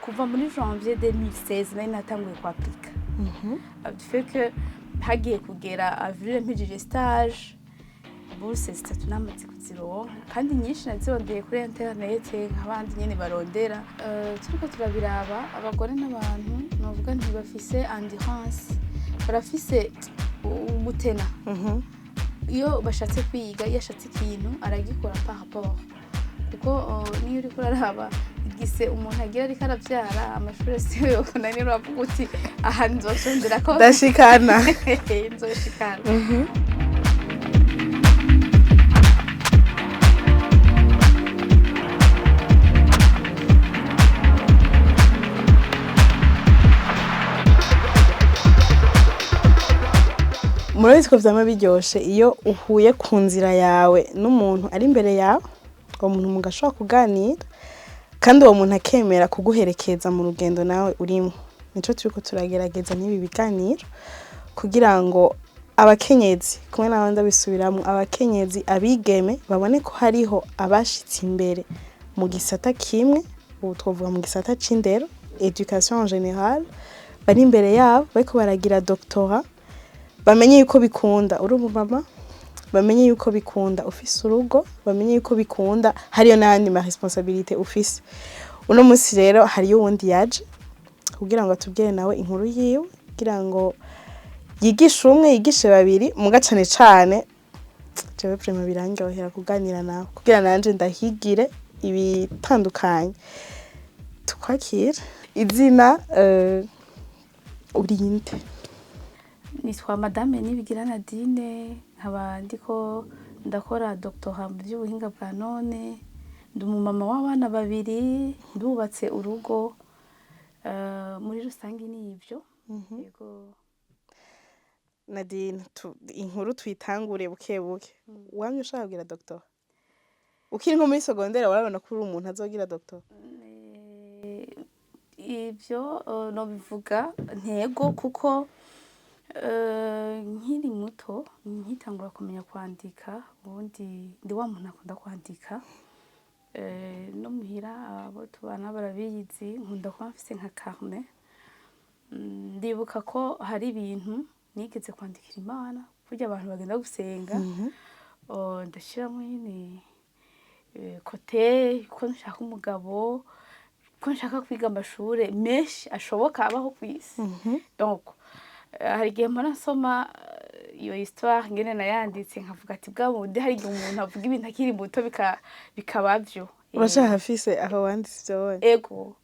kuva muri janvier 2016 nari natanguye kwapika fait que hagiye kugera avril mpijije stage bourse zitatu namaze kuzironka kandi nyinshi nazirondeye kuri internet nk'abandi nyene barondera turiko turabiraba abagore n'abantu novuga ntibafise endurance barafise umutena iyo bashatse kwiga iyo ashatse ikintu aragikora par rapport kuko niyo uriko uraraba igise umuntu agira ariko aravyara amashuri siyo yokunanira avuga uti aha nzosondera ko ndashikana nzoshikana murabizi ko vyama biryoshe iyo uhuye ku nzira yawe n'umuntu ari imbere yawe uwo muntu mugashobora kuganira kandi uwo muntu akemera kuguherekeza mu rugendo nawe urimo nico turiko turagerageza n'ibi biganiro kugira ngo abakenyezi kumwe n'abandi abisubiramwo abakenyezi abigeme babone ko hariho abashitse imbere mu gisata kimwe ubu twovuga mu gisata c'indero education en général bari imbere yabo bariko baragira doctorat bamenye yuko bikunda uri umumama bamenye yuko bikunda ufise urugo bamenye yuko bikunda hariyo n'andi ma responsabilité ufise uno munsi rero hariyo wundi yaje kugira ngo atubwire nawe inkuru yiwe kugira ngo yigishe umwe yigishe babiri mugacane cane jewe prema birangyohera kuganira nawe kugira nanje ndahigire ibitandukanye tukwakira izina urinde nitwa Madame Nibigira Nadine nkaba ndiko ndakora doctorat mu by'ubuhinga bwa none ndi umumama w'abana babiri ndubatse urugo muri rusangi nivyo yego Nadine inkuru tuyitangure buke buke wamye ushaka kugira doctorat ukiri nko muri secondaire warabona ko uri umuntu azogira doctorat ivyo no bivuga ntego kuko nkiri muto nkitangura kumenya kwandika ubundi ndi wa muntu akunda kwandika no muhira abo tubana barabizi nkunda kuba mfise nka carnet ndibuka ko hari ibintu nigeze kwandikira Imana burya abantu bagenda gusenga ndashiramo nyine kote ko nshaka umugabo ko nshaka kwiga amashure menshi ashoboka abaho kwisi donc hari igihe mpora nsoma iyo histoire ngene nayanditse nkavuga ati bwa bundi hari igihe umuntu avuga ibintu akiri muto bikaba byo urashaka hafise aho wanditse byo ego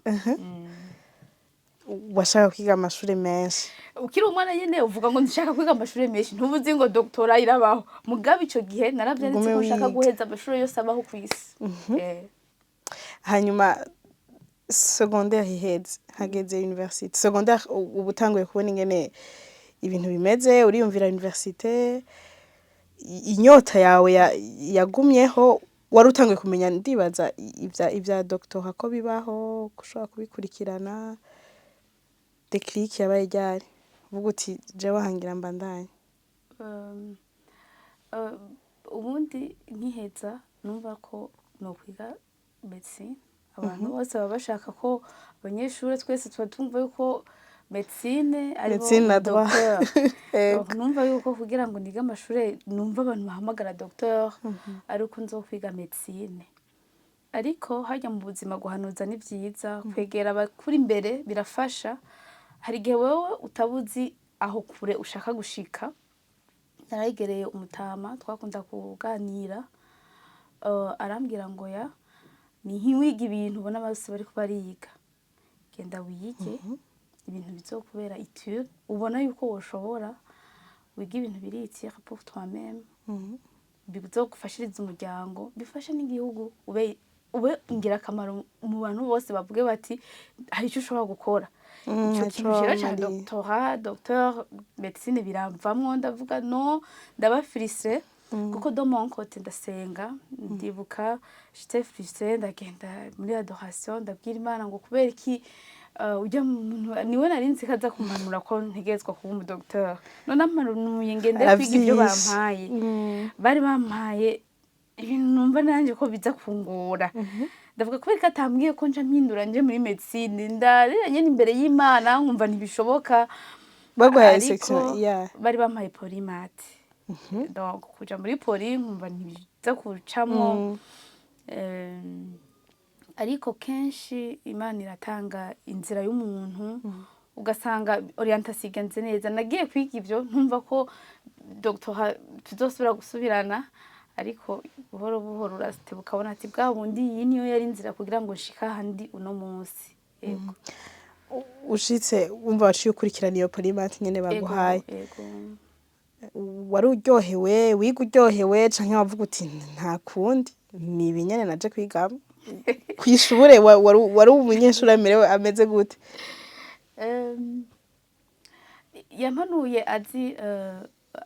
washaka kwiga amashure menshi ukiri umwana nyene uvuga ngo ndashaka kwiga amashure menshi ntubuzi ngo doctorat irabaho mugabe ico gihe naravyanditse ko nshaka guheza amashure yose abaho kwisi hanyuma secondaire iheze hageze université secondaire ubutanguye kubona ingene ibintu bimeze uriyumvira université inyota yawe yagumyeho wari utanguye kumenya ndibaza ivya doctorat ko bibaho kushobora kubikurikirana déclic yabaye ryari uvuga uti jewe hangira mbandanye ubundi nkiheza numva ko no kwiga medicine abantu bose baba bashaka ko abanyeshuri twese tuba tumva yuko medicine ari docteur numva yuko kugira ngo niga amashure numva abantu bahamagara docteur ariko nzokwiga medicine ariko hajya mu buzima guhanuza ni byiza kwegera abakuri imbere birafasha hari igihe wewe utabuzi aho kure ushaka gushika narayigereye umutama twakunda kuganira arambwira ngo ya ni nkiwiga ibintu ubona bose bari bariga genda wiyige ibintu bizokubera étude ubona yuko woshobora wiga ibintu biritira pour toi-même bizogufashiriza umuryango bifashe n'igihugu ube ingirakamaro mu bantu bose bavuge bati hari icyo ushobora gukora icyo kintu cya docteur médecine biramvamwo ndavuga no ndabafrise kuko do mon côté ndasenga ndibuka j'étais frustrée ndagenda muri adoration ndabwira Imana ngo kubera iki ujya niwe narinzi kaza kumanura ko ntegezwa kuba umu docteur none amanuye ngende kwiga ibyo bampaye bari bampaye ibintu numva nanjye ko biza kungora ndavuga kubera ko atambwiye ko nja mpindura nje muri medicine ndarira nyene imbere y'Imana nkumva ntibishoboka baguhaye ariko section ya bari bampaye polymath donc kuja muri poly nkumva ntibiza kucamwo ariko kenshi Imana iratanga inzira y'umuntu ugasanga orientation igenze neza nagiye kwiga ivyo ntumva ko doctor tuzosubira gusubirana ariko buhoro buhoro urasitebuka ukabona ati bwa bundi iyi niyo yari inzira kugira ngo nshika handi uno munsi yego ushitse wumva waciye ukurikirana iyo polymath nyene baguhaye yego wari uryohewe wiga uryohewe canke wavuga uti nta kundi ni ibinyene naje kwigamo kwishure wari umunyeshuri amerewe ameze gute yampanuye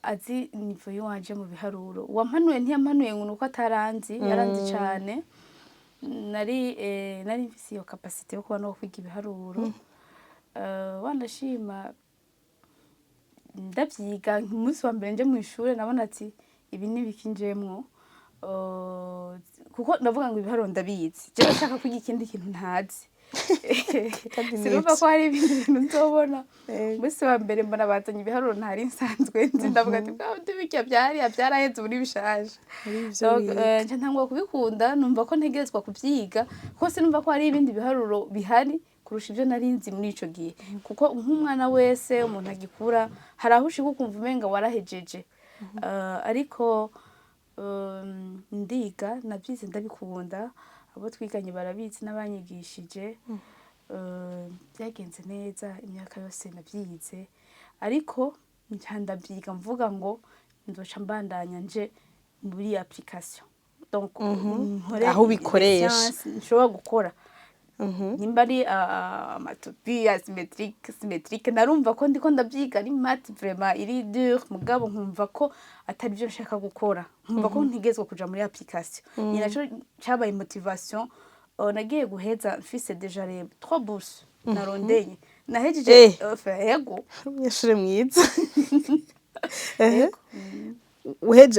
azi nivo yiwanje mu biharuro wampanuye ntiyampanuye ngo nuko ataranzi yaranzi cyane nari mfise iyo capacité yo kuba no kwiga ibiharuro wanashima ndavyiga umunsi wa mbere nje mu ishure nabona ati ibi nibikinjemwo kuko ndavuga ngo ibiharuro ndabizi je ndashaka kwiga ikindi kintu ntazi sinumva ko hari ibindi bintu nzobona umunsi wa mbere mbona bazanye ibiharuro ntari nsanzwe nzi ndavuga ati bwa birya byaraheze ubu bishaje nje ntangwa kubikunda numva ko ntegerezwa kuvyiga kuko sinumva ko hari ibindi biharuro bihari kurusha ivyo narinzi muri ico gihe kuko nk'umwana wese umuntu agikura hari aho ushika ukumva umenga warahejeje ariko ndiga navyize ndabikunda abo twiganye barabizi n'abanyigishije byagenze neza imyaka yose navyize ariko ndavyiga mvuga ngo nzoca mbandanya nje muri application donc aho bikoresha nshobora gukora nimba ari amatopi symétrique narumva ko ndiko ndavyiga ari math vraiment iri dur mugabo nkumva ko atari byo nshaka gukora nkumva ko ntigezwe kuja muri application ni naco cabaye motivation nagiye guheza mfise déjà les 3 bourses narondeye nahejeje yego umunyeshure mwiza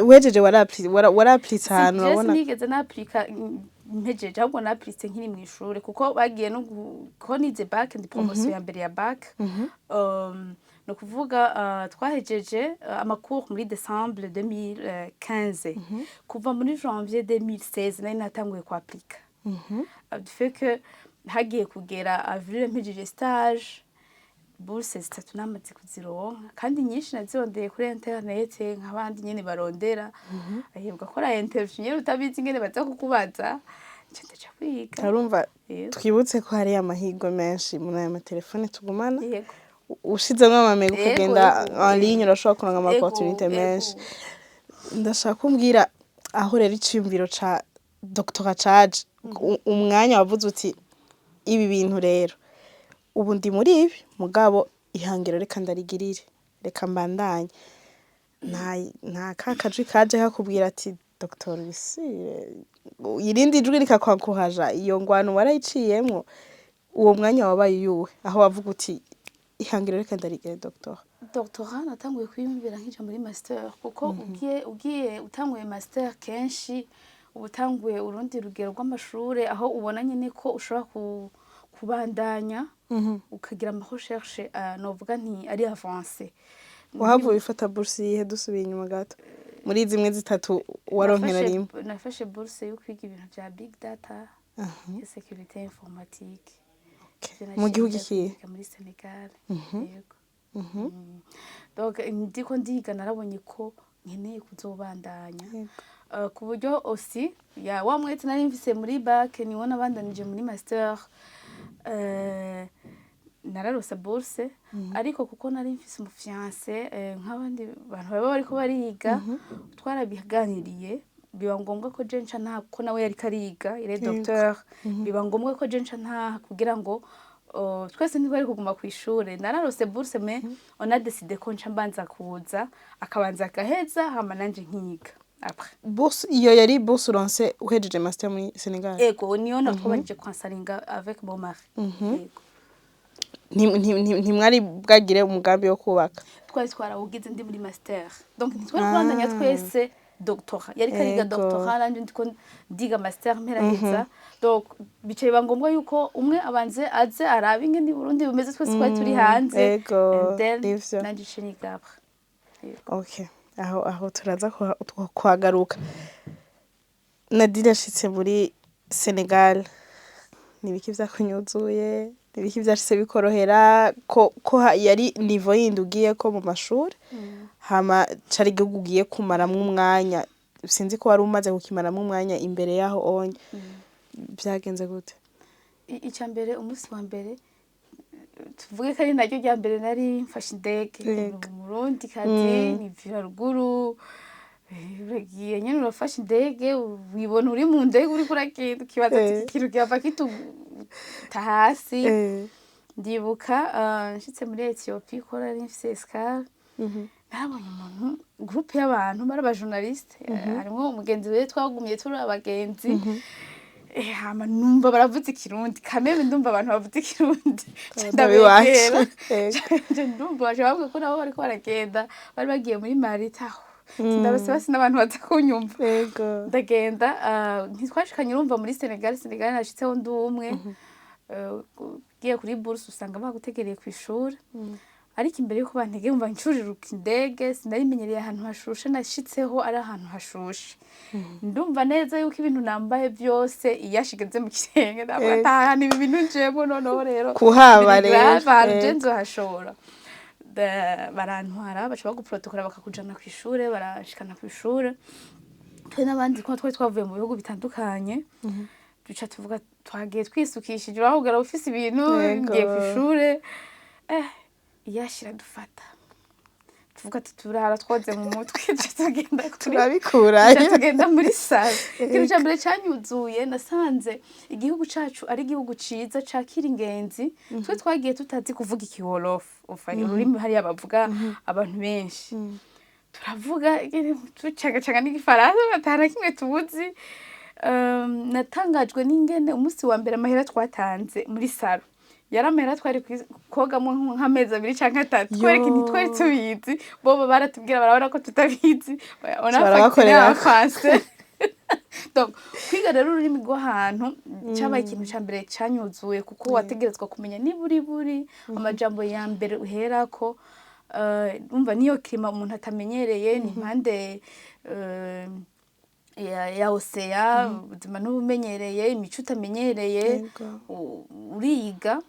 uhejeje waraplitse ahantu urabona nigeze naplika mpejeje ahubwo naplitse nkiri mu ishure kuko bagiye no ko nize bac ndi promotion ya mbere ya bac no kuvuga twahejeje amacours muri décembre 2015 kuva muri janvier 2016 nari natanguye kwa aplika fait que hagiye kugera avril mpejeje stage bourse zitatu namaze kuzironka kandi nyinshi nazirondeye kuri internet nk'abandi nyene barondera ahebwa kora interview nyene utabizi ngene baza kukubaza nje ndaca kwiga urumva twibutse ko hari amahirwe menshi muri aya matelefone tugumana ushizemo amamega ukagenda en ligne urashobora kuronka ama opportunité menshi ndashaka kumbwira aho rero iciyumviro ca Dr. Charge umwanya wavuze uti ibi bintu rero ubu ndi muri ibi mugabo ihangiro reka ndarigirire reka mbandanye nta kakajwi kaje hakubwira ati Dr. Lucie irindi jwi rikakwakuhaja iyo ngwano warayiciyemwo uwo mwanya wabaye yuwe aho wavuga uti ihangiro reka ndarigire doctorat natanguye kwiyumvira nk'ija muri master kuko ugiye utanguye master kenshi ubutanguye urundi rugero rw'amashure aho ubona nyene ko ushobora kubandanya ukagira ama recherche novuga nti ari avancé wahavuye ufata bourse yihe dusubiye inyuma gato muri zimwe zitatu waronkera rimwe nafashe bourse yo kwiga ibintu bya big data et sécurité informatique mu gihugu kihe muri Senegal yego donc ndiko ndiga narabonye ko nkeneye kuzobandanya ku buryo aussi ya wa mwete nari mfise muri bac niwo nabandanije muri master nararose bourse ariko kuko nari mfise umufiance nk'abandi bantu baba bariko bariga twarabiganiriye biba ngombwa ko je nca nta ko nawe yari kariga il est docteur biba ngombwa ko je nca nta kugira ngo twese ntibari kuguma ku ishure nararose bourse mais on a décidé ko nca mbanza kuza akabanza gaheza hama nanje nkiga après bourse iyo yari bourse uronse uhejeje master muri Senegal ego niyo natwabanije kwansaringa avec mon mari ntimwari bwagire umugambi wo kubaka twari twarawugize ndi muri master donc ntitwari kubandanya twese doctorat yari kariga Ego. doctorat nanje ndiko ndiga master mperaheza donc bicaye biba ngombwa yuko umwe abanze aze arabe ingene i Burundi bimeze twese twari turi hanze Ego, and then nivyo. nanje ico niga après. Okay, aho turaza kuhagaruka. Nadine yashitse muri Senegal, nibiki vyakunyuzuye, nibiki vyashitse bikorohera ko yari niveau yindi ugiyeko mu mashuri, hama cari igihugu ugiye kumaramwo umwanya, sinzi ko wari umaze kukimaramwo umwanya imbere yaho onye, vyagenze gute? Ica mbere umunsi wa mbere tuvuge ko ari naryo rya mbere nari mfashe indege mu Burundi kazi nivira ruguru uragiye nyene urafashe indege wibona uri mu ndege uriko uragenda ukibaza ati ikintu kirava kituta hasi ndibuka nshitse muri Ethiopie ko nari mfise escale narabonye umuntu groupe y'abantu bari aba journaliste harimwo umugenzi we twagumye turi abagenzi hama numva baravuze ikirundi kameme ndumva abantu bavuze ikirundi ndabegera ndumva baje bavuga ko nabo bariko baragenda bari bagiye muri Marita ndabasaba n'abantu baza kunyumva ndagenda ntitwashikanye urumva muri Senegal nashitseho ndumwe giye kuri bourse usanga bagutegereye ku ishuri ariko imbere yuko bantege umva ncuriruka indege sinarimenyereye ahantu hashushe nashitseho ari ahantu hashushe ndumva neza yuko ibintu nambaye byose iyashigeze mu kirenge ndabatahana ibi bintu njemo noneho rero kuhaba rero genzo hashobora barantwara baca baguprotokora bakakujana ku ishure barashikana ku ishure twe n'abandi ko twari twavuye mu bihugu bitandukanye duca tuvuga twagiye twisukishije urahugara ufise ibintu ngiye ku ishure iyashira dufata tuvuga ati turara twoze mu mutwe tugenda turabikurayo tugenda muri sale ikintu cya mbere cyanyuzuye nasanze igihugu cacu ari igihugu ciza cakira ingenzi twe twagiye tutazi kuvuga ikiwolofu ururimi hariya bavuga abantu benshi turavuga tucagacaga n'igifaransa batana kimwe tubuzi natangajwe n'ingene umunsi wa mbere amahera twatanze muri salo yaramera twari kogamo nk'amezi 2 canke 3 twereke ntitwari tubizi bobo baratubwira barabona ko tutabizi barabakorera fase donc kwiga rero ururimi rw'ahantu cyabaye ikintu cya mbere cyanyuzuye kuko wategerezwa kumenya niburi amajambo ya mbere uherako umva niyo klima umuntu atamenyereye ni impande ya oseya ubuzima n'ubumenyereye imico utamenyereye uriga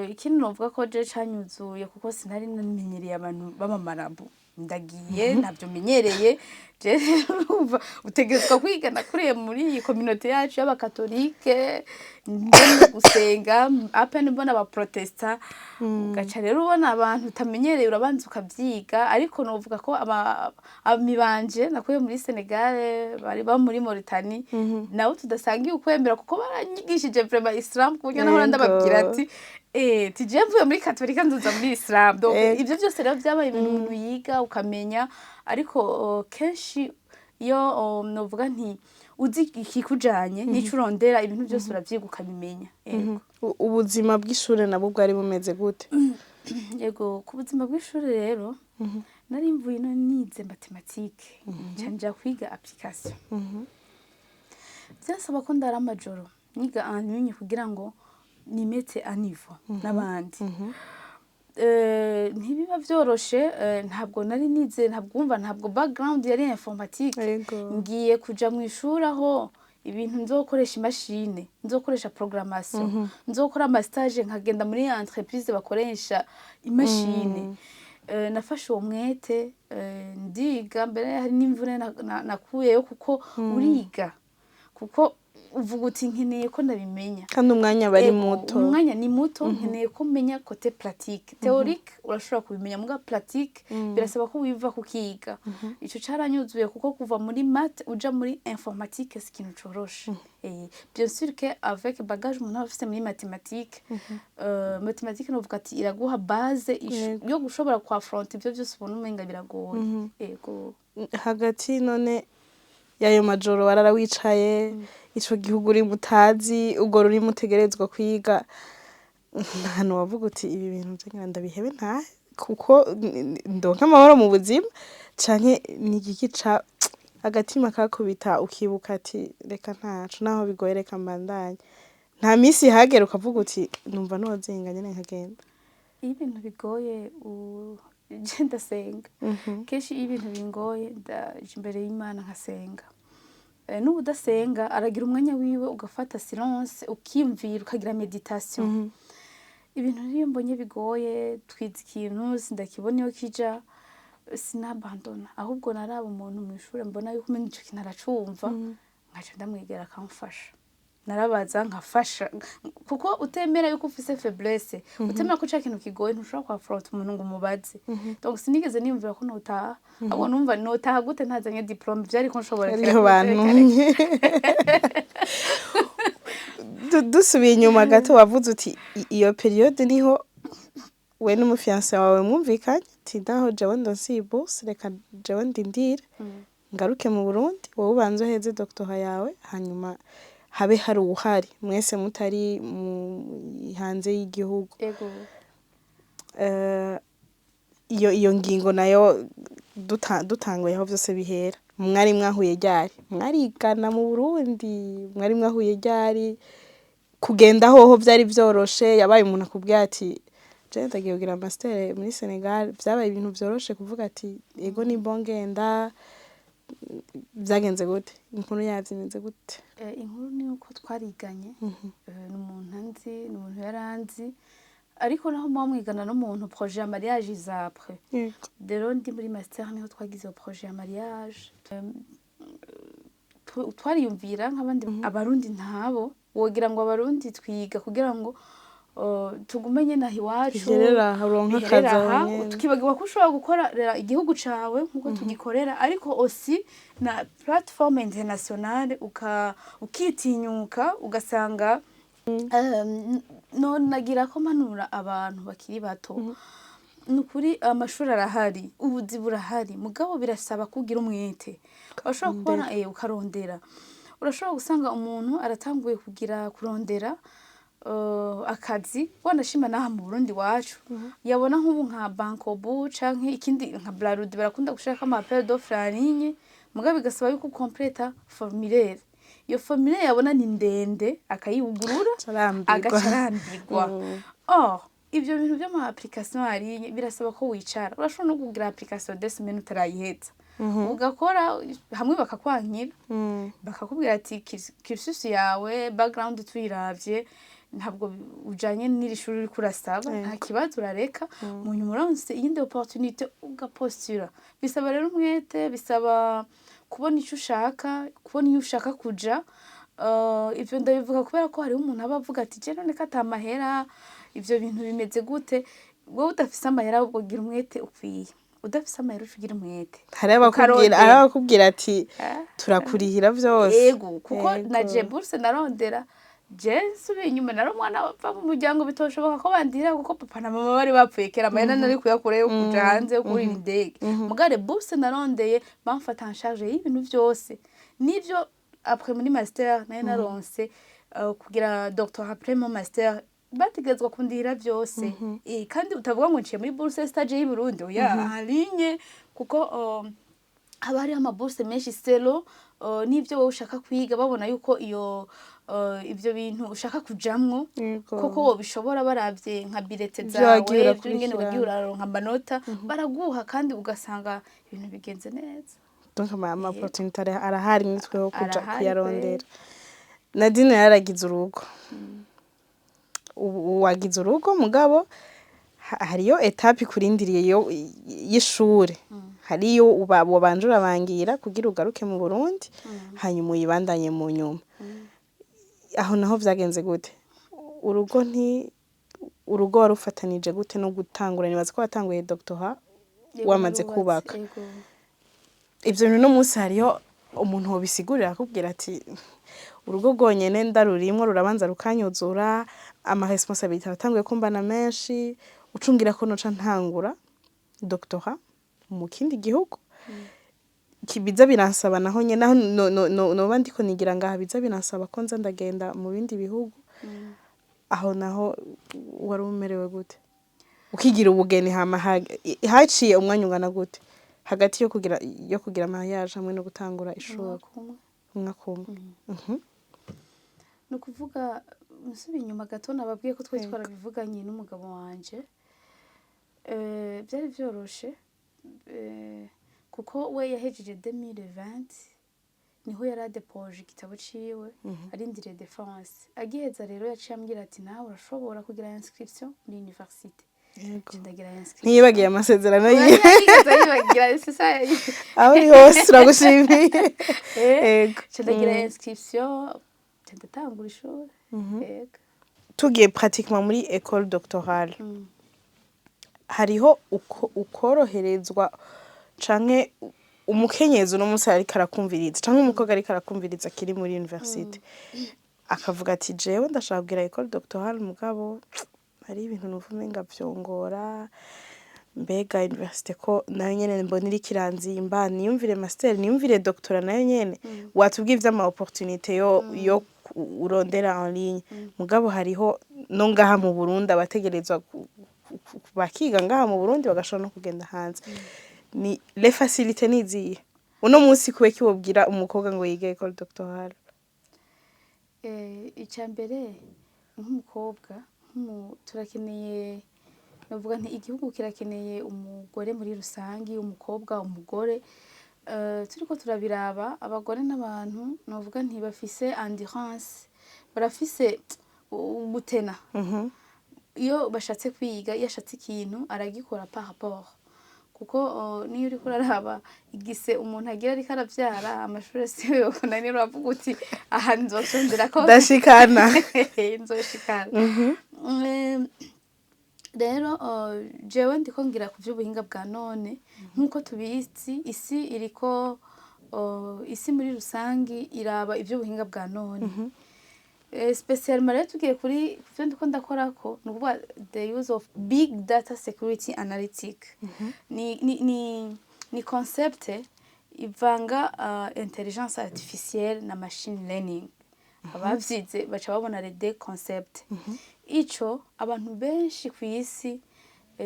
ikindi novuga ko je canyuzuye kuko sinari namenyereye abantu b'amamarabu ndagiye ntabyo menyereye je utegerezwa kwiga nakuriye muri iyi communauté yacu y'abakatolike ndende gusenga apene mbona aba protesta gacha rero ubona abantu utamenyereye urabanza ukavyiga ariko novuga ko amibanje nakuye muri Senegal bari ba muri Mauritanie nawo tudasangiye ukwemera kuko baranyigishije vraiment Islam kuburyo naho ndababwira ati tije mvuye muri Katolika nduza muri Islam donc ivyo byose rero byabaye ibintu umuntu yiga ukamenya ariko kenshi iyo novuga nti uzi ikikujanye nico urondera ibintu byose uravyiga ukabimenya ubuzima bw'ishure nabo bwari bumeze gute yego ku buzima bw'ishure rero nari mvuye no nize mathématique njanja kwiga application byasaba ko ndara amajoro niga en ligne kugira ngo nimete a niveau n'abandi ntibiba vyoroshe ntabwo nari nize ntabwo background yari informatique ngiye kuja mu ishuri aho ibintu nzokoresha imashine nzokoresha programmation nzokora ama stage nkagenda muri entreprise bakoresha imashine nafashe uwo mwete ndiga mbere hari n'imvune nakuyeyo kuko uriga kuko uvuga uti nkeneye ko ndabimenya kandi umwanya bari muto umwanya ni muto nkeneye ko menya côté pratique théorique urashobora kubimenya muga pratique birasaba ko wiva kukiga ico caranyuzuye kuko kuva muri math uja muri informatique c'est ikintu coroshe bien sûr que avec bagage umuntu afite muri mathématique mathématique novuga ati iraguha base yo gushobora kwa affronter ivyo byose ubona umenga biragoye yego hagati none yayo majoro warara wicaye ico gihugu uri mutazi ubwo ruri mutegerezwa kwiga nta wavuga uti ibi bintu by'Imana ndabihebe kuko ndonka amahoro mu buzima canke ni igiki agatima kakubita ukibuka ati reka ntacu naho bigoye reka mbandanye nta misi hagera ukavuga uti numva nozinga nyene nkagenda iyo ibintu bigoye je ndasenga kenshi iyo ibintu bingoye ndaje imbere y'Imana nkasenga n'ubu udasenga aragira umwanya wiwe ugafata silence ukimvira ukagira meditation ibintu niyo mbonye bigoye twize ikintu sindakibona iyo kija sinabandona ahubwo naraba umuntu mu ishuri mbona yuko umenye ico kintu aracumva nkaca ndamwegera akamfasha narabaza nkafasha kuko utemera yuko ufise faiblesse utemera ko ca kintu kigoye ntushobora kwafront umuntu ngo umubaze donc sinigeze niyumvira ko notaha ahubwo numva notaha gute ntazanye diplome vyari ko nshobora ariho bantu dusubiye inyuma gato wavuze uti iyo periode niho we n'umufiance wawe mwumvikanye ati naho jewe ndonsi iyi bourse reka jewe ndindire ngaruke mu Burundi wowe ubanze uheze doctora yawe hanyuma habe hari uwuhari mwese mutari hanze y'igihugu iyo ngingo nayo dutanguyeho byose bihera mwari mwahuye ryari mwarigana mu Burundi mwari mwahuye ryari kugenda hoho byari byoroshe yabaye umuntu akubwira ati je ndagiye kugira master muri Senegal byabaye ibintu byoroshe kuvuga ati ego ni bongenda byagenze gute inkuru yavyimeze gute inkuru ni uko twariganye n'umuntu anzi n'umuntu yaranzi ariko naho mwamwigana n'umuntu projet ya mariage izapre dero ndi muri master niho twagize projet ya mariage twariyumvira nk'abandi abarundi ntabo wogira ngo abarundi twiga kugira ngo tugumenye naho iwacu tukibagirwa ko ushobora gukorera igihugu cawe nkuko tugikorera ariko aussi na plateforme internationale ukitinyuka ugasanga nagira ko manura abantu bakiri bato nukuri amashuri arahari ubuzi burahari mugabo birasaba kugira umwete urashobora kubona ukarondera urashobora gusanga umuntu aratanguye kurondera akazi wanashima naha mu Burundi wacu yabona nk'ubu nka Bankobu canke ikindi nka Blarud barakunda gushaka ama appel d'offre en ligne mugabe bigasaba yuko completa formulaire iyo formulaire yabona ni ndende akayibugurura agacarambirwa ivyo bintu by'ama application en ligne birasaba ko wicara urashobora no kugira application des semaines utarayiheza ugakora hamwe bakakwankira bakakubwira ati cursus yawe background tuyiravye ntabwo ujanye n'iri shuri uri kurasaba nta kibazo urareka mu nyuma uronse iyindi opportunité ugapostira bisaba rero umwete bisaba kubona icyo ushaka kubona iyo ushaka kuja ivyo ndabivuga kubera ko hariho umuntu aba avuga ati je none kata amahera ivyo bintu bimeze gute wowe udafise amahera ahubwo gira umwete ukwiye udafise amahera ugira umwete hari abakubwira ati turakurihira vyose yego kuko na je bourse narondera Jesu binyuma naro mwana bapfa mu muryango bitoshoboka ko bandira kuko papa na mama bari bapfuye kera amahera nari kuyakoreyo kuja hanze kuri indege mugare bourse narondeye bamfata en charge y'ibintu vyose nivyo après muri master nayo naronse kugira doctorat après mon master bategezwa kundira vyose kandi utavuga ngo nciye muri bourse stage y'u Burundi oya ligne kuko haba hari ama bourse menshi selo nivyo wowe ushaka kwiga babona yuko ivyo bintu ushaka kujamwo koko wo bishobora baravye nka bilete zawe byo ngene wagiye uraronka amanota baraguha kandi ugasanga ibintu bigenze neza donc ama opportunité arahari nitweho kuja kuyarondera Nadine yaragize urugo wagize urugo mugabo hariyo etape kurindiriye y'ishure hariyo ubanje urabangira kugira ugaruke mu Burundi hanyuma uyibandanye mu nyuma aho naho vyagenze gute urugo warufatanije gute no gutangura nibaza ko watanguye doctorat wamaze kubaka ivyo bintu no munsi hariyo umuntu wobisigurira akubwira ati urugo rwonyene ndarurimwo rurabanza rukanyuzura ama responsabilité atanguye kumbana menshi ucungira ko noca ntangura doctorat mu kindi gihugu kibiza biransaba naho nyene naho no bandiko nigira ngaha biza biransaba ko nza ndagenda mu bindi bihugu aho naho wari umerewe gute ukigira ubugeni hama haciye umwanya ungana gute hagati yo kugira mariage hamwe no gutangura ishuri umwaka umwe ni ukuvuga nsubiye inyuma gato nababwiye ko twari twarabivuganye n'umugabo wanje byari byoroshe kuko we yahejeje 2020 niho yari adepoje igitabo ciwe arindiriye defense agiheza rero yaciye ambwira ati nawe urashobora kugira inscription muri université ndagira inscription ntiyibagiye amasezerano yiwe yibagira aho uri hose turagushimiye yego ndagira inscription ndatangura ishuri yego tugiye pratiquement muri école doctorale hariho ukoroherezwa canke umukenyezi no munsi ariko arakumviriza canke umukobwa ariko arakumviriza kiri muri university akavuga ati jewe ndashaka kugira école doctorale mugabo hari ibintu nuvumenga vyongora mbega university ko nayo nyene mbona iri kiranzimba niyumvire master niyumvire doctorat nayo nyene watubwiye vy'ama opportunité yo urondera en ligne mugabo hariho no ngaha mu Burundi abategerezwa bakiga ngaha mu Burundi bagashobora no kugenda hanze ni les facilités niziye uno munsi kuwe kiwobwira umukobwa ngo yige école doctorale icambere nk'umukobwa turakeneye navuga nti igihugu kirakeneye umugore muri rusangi umukobwa umugore turiko turabiraba abagore n'abantu navuga nti bafise endurance barafise ubutena iyo bashatse kwiga iyo ashatse ikintu aragikora par rapport kuko niyo uri kuraraba igise umuntu agira ariko aravyara amashuri siyo yokunanira avuga uti aha nzosondera ko ndashikana nzoshikana rero jewe ndiko ngira ku vy'ubuhinga bwa none nkuko tubizi isi iriko isi muri rusangi iraba ivy'ubuhinga bwa none spécialement rero tugiye kuri byo ndiko ndakorako nukuvuga the use of big data security analytic ni concept ivanga intelligence artificielle na machine learning abavyize baca babona les deux concepts ico abantu benshi ku isi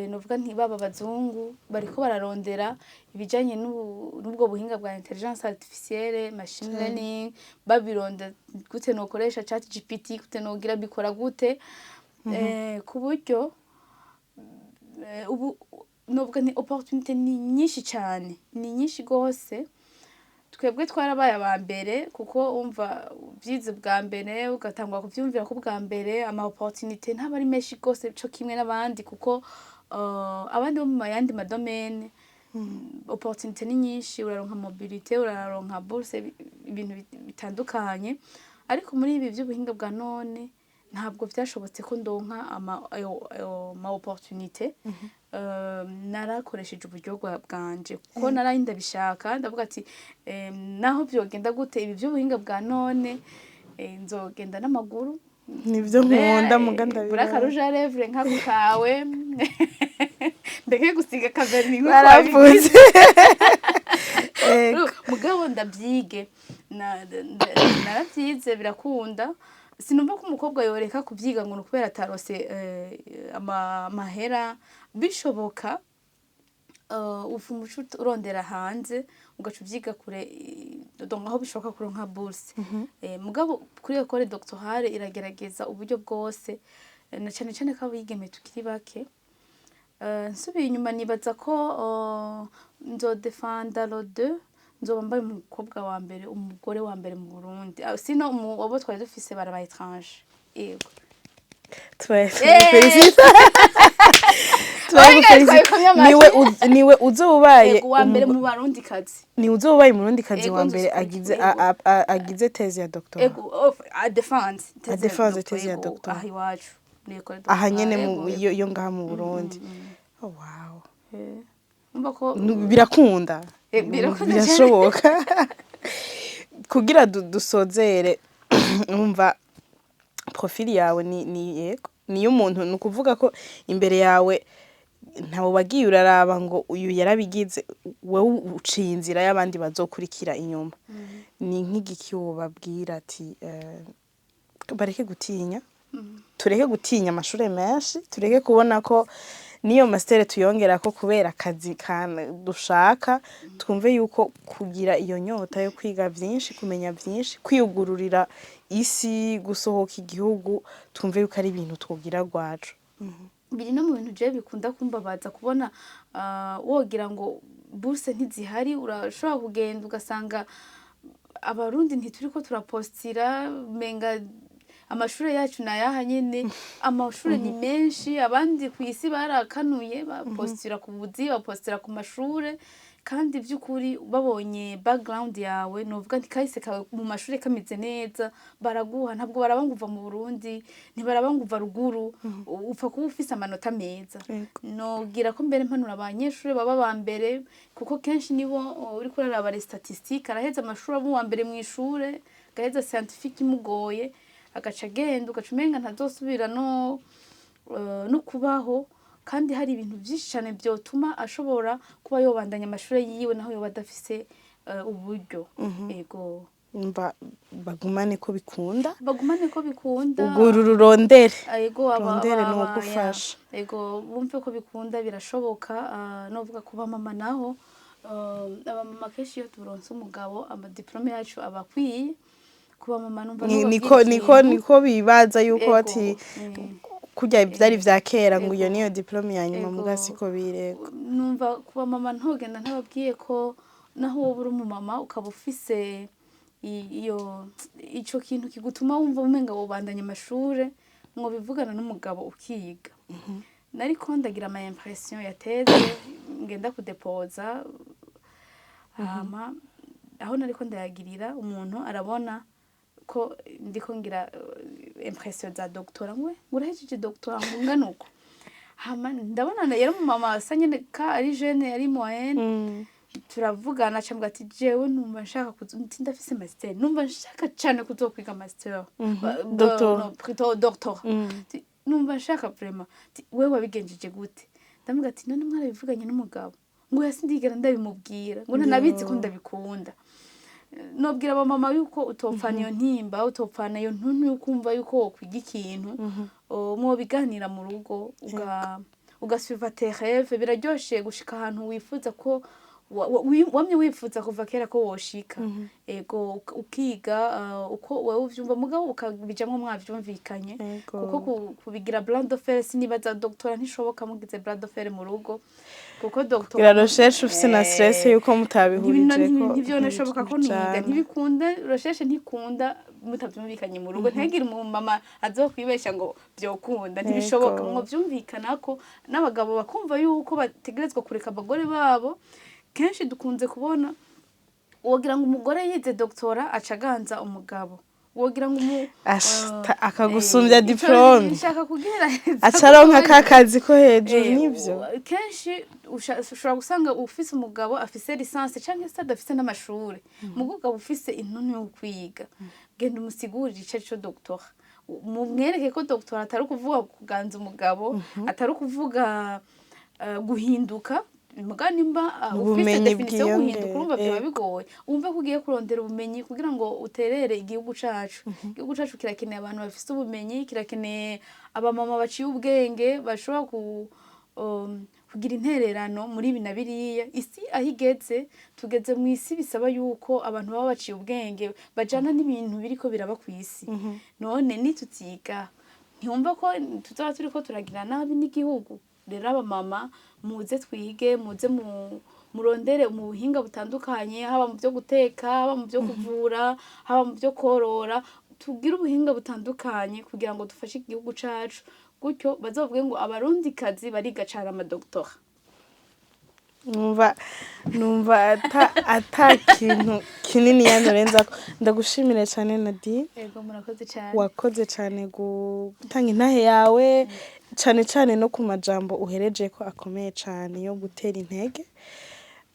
novuga nti baba bazungu bariko bararondera ibijanye n'ubwo buhinga bwa intelligence artificielle machine learning babironda gute nokoresha chat GPT gute nogira bikora gute ku buryo ubu novuga ni opportunité ni nyinshi cyane ni nyinshi gose twebwe twarabaye abambere kuko umva byize bwa mbere ugatangwa kuvyumvira ko bwa mbere ama opportunité ntabari menshi gose cyo kimwe n'abandi kuko abandi bo mu mayandi madomene opportunité ni nyinshi uraronka mobilité uraronka bourse ibintu bitandukanye ariko muri ibi by'ubuhinga bwa none ntabwo byashobotse ko ndonka ama opportunité narakoresheje uburyo bwanje kuko narayinda bishaka ndavuga ati naho byogenda gute ibi by'ubuhinga bwa none nzogenda n'amaguru nivyo nkunda muganda buraka ruja lèvre nkako kawe ndeke gusiga kaverni baravuze mugabo ndabyige naravyize birakunda sinumva ko umukobwa yoreka kuvyiga ngo nukubera atarose amahera bishoboka ufu umuco urondera hanze ugaca uvyiga kure donc aho bishoboka kuronka bourse mugabo kuri école doctorale iragerageza uburyo bwose na cyane ko abigeme tukiri bake nsubiye inyuma nibaza ko nzodefanda lo 2 nzoba mbaye umukobwa wa mbere umugore wa mbere mu Burundi sino abo twari dufise baraba étrange yego niwe uzobaye wa mbere mu Barundi kazi ni uzobaye mu Burundi kazi wa mbere agize thèse ya doctorat ego a défense thèse ya doctorat ahi wacu aha nyene mu yo ngaha mu Burundi wow mbako birakunda birashoboka kugira dusozere umva profil yawe ni yego niyo umuntu nukuvuga ko imbere yawe ntawe wagiye uraraba ngo uyu yarabigize wewe uciye inzira y'abandi bazokurikira inyuma ni nk'igiki wobabwira ati bareke gutinya tureke gutinya amashuri menshi tureke kubona ko niyo master tuyongera ko kubera akazi kana dushaka twumve yuko kugira iyo nyota yo kwiga vyinshi kumenya vyinshi kwiyugururira isi gusohoka igihugu twumve yuko ari ibintu twogira gwacu biri no mu bintu je bikunda kumbabaza kubona wogira ngo bourse ntizihari urashobora kugenda ugasanga abarundi ntituriko turapostira menga amashuri yacu nayaha nyene amashuri ni menshi abandi ku isi barakanuye bapostira ku buzi bapostira ku mashure kandi vy'ukuri babonye background yawe novuga nti kahise kawe mu mashuri kameze neza baraguha ntabwo barabanguva mu Burundi ntibarabanguva ruguru upfa kuba ufise amanota meza nogira ko mbere mpanura abanyeshuri baba ba mbere kuko kenshi nibo uri kuraraba les statistiques araheza amashuri abo wa mbere mu ishure gaheza scientifique imugoye agaca agenda ugaca umenga ntazosubira no kubaho kandi hari ibintu byinshi cyane byotuma ashobora kuba yobandanya amashuri yiwe naho yoba adafise uburyo yego bagumane ko bikunda uguru rondere yego rondere no gufasha yego bumve ko bikunda birashoboka novuga kuba mama naho abamama kenshi iyo turonse umugabo amadiplome yacu abakwiye kuba mama numva niko bibaza yuko ati kujya byari vya kera ngo iyo niyo diplome ya nyuma mugasi ko birego numva kuba mama ntogenda ntababwiye ko naho wowe uri umumama ukaba ufise ico kintu kigutuma wumva umenga wobandanya amashure ngo bivugana n'umugabo ukiga nariko ndagira ama impression yateze ngenda kudepoza aho nariko ndayagirira umuntu arabona ko ndiko ngira impression za doctora ngwe urahejeje doctora ngungana uko ndabona yari mu mama asanyene ka ari jeune yari moyenne turavugana cyangwa ati jewe numva nshaka ndafise master numva nshaka cyane kuzokwiga master doctor numva nshaka vraiment wewe wabigenjeje gute ndamuga ati none mwarabivuganye n'umugabo ngo yasindigera ndabimubwira ngo nanabizi ko ndabikunda nobwira aba mama yuko utopfana iyo ntimba utopfana iyo ntuntu yukumva yuko wokwiga ikintu mwo biganira mu rugo ugasuiva tes rêves biraryoshe gushika ahantu wifuza ko wamye wifuza kuva kera ko woshika ego ukiga uko wewe uvyumva mugabo ukabijamwe mwavyumvikanye kuko kubigira blanc de fer sinibaza doctora ntishoboka mugize blanc de fer mu rugo kuko doctor gira recherche ufise na stress yuko mutabihurije ko ntivyo nashoboka ko niga ntibikunda recherche ntikunda mutavyumvikanye mu rugo ntagira mama azokwibesha ngo byokunda ntibishoboka mwo vyumvikana ko n'abagabo bakumva yuko bategerezwa kureka abagore babo kenshi dukunze kubona wogira ngo umugore yize doctora acaganza umugabo wogira ngo akagusumbya diplome nshaka kugira acaronka kakazi ko hejuru nivyo kenshi ushobora gusanga ufise umugabo afise licence canke se adafise n'amashuri mugabo ufise intuntu yo kwiga genda umusigurire ico cyo doctora mumwereke ko doctora atari kuvuga kuganza umugabo atari kuvuga guhinduka mugani nimba ufite definition yo guhinduka urumva byaba bigoye umve ko ugiye kurondera ubumenyi kugira ngo uterere igihugu cacu kirakeneye abantu bafite ubumenyi kirakeneye abamama baciye ubwenge bashobora kugira intererano muri ibi na biriya isi ahigeze tugeze mu isi bisaba yuko abantu baba baciye ubwenge bajana n'ibintu biriko biraba ku isi none nitutiga ntiyumva ko tuzaba turiko turagira nabi n'igihugu rero abamama muze twige muze murondere mu buhinga butandukanye haba mu byo guteka haba mu byo kuvura haba mu byo korora tugire ubuhinga butandukanye kugira ngo dufashe igihugu cacu gutyo bazovuge ngo abarundikazi bariga cyane amadoktora numva ata kintu kinini yanorenza ndagushimire cyane Nadine yego murakoze cyane wakoze cyane gutanga intahe yawe cyane no ku majambo uhereje ko akomeye cyane yo gutera intege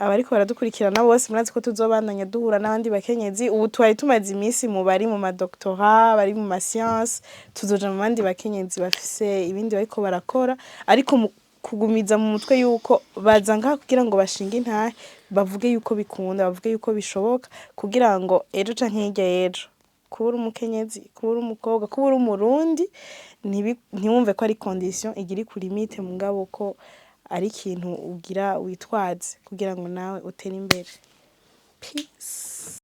abariko baradukurikirana bose murazi ko tuzobandanya duhura n'abandi bakenyezi ubu twari tumaze iminsi mu bari mu madoktora bari mu mascience tuzoja mu bandi bakenyezi bafise ibindi bariko barakora ariko kugumiza mu mutwe yuko baza ngaha kugira ngo bashinge intahe bavuge yuko bikunda bavuge yuko bishoboka kugira ngo ejo canke hirya y'ejo kuba uri umukenyezi kuba uri umukobwa kuba uri umurundi ntiwumve ko ari condition igira ku limite mugabo ko ari ikintu ugira witwaze kugira ngo nawe utere imbere. Peace.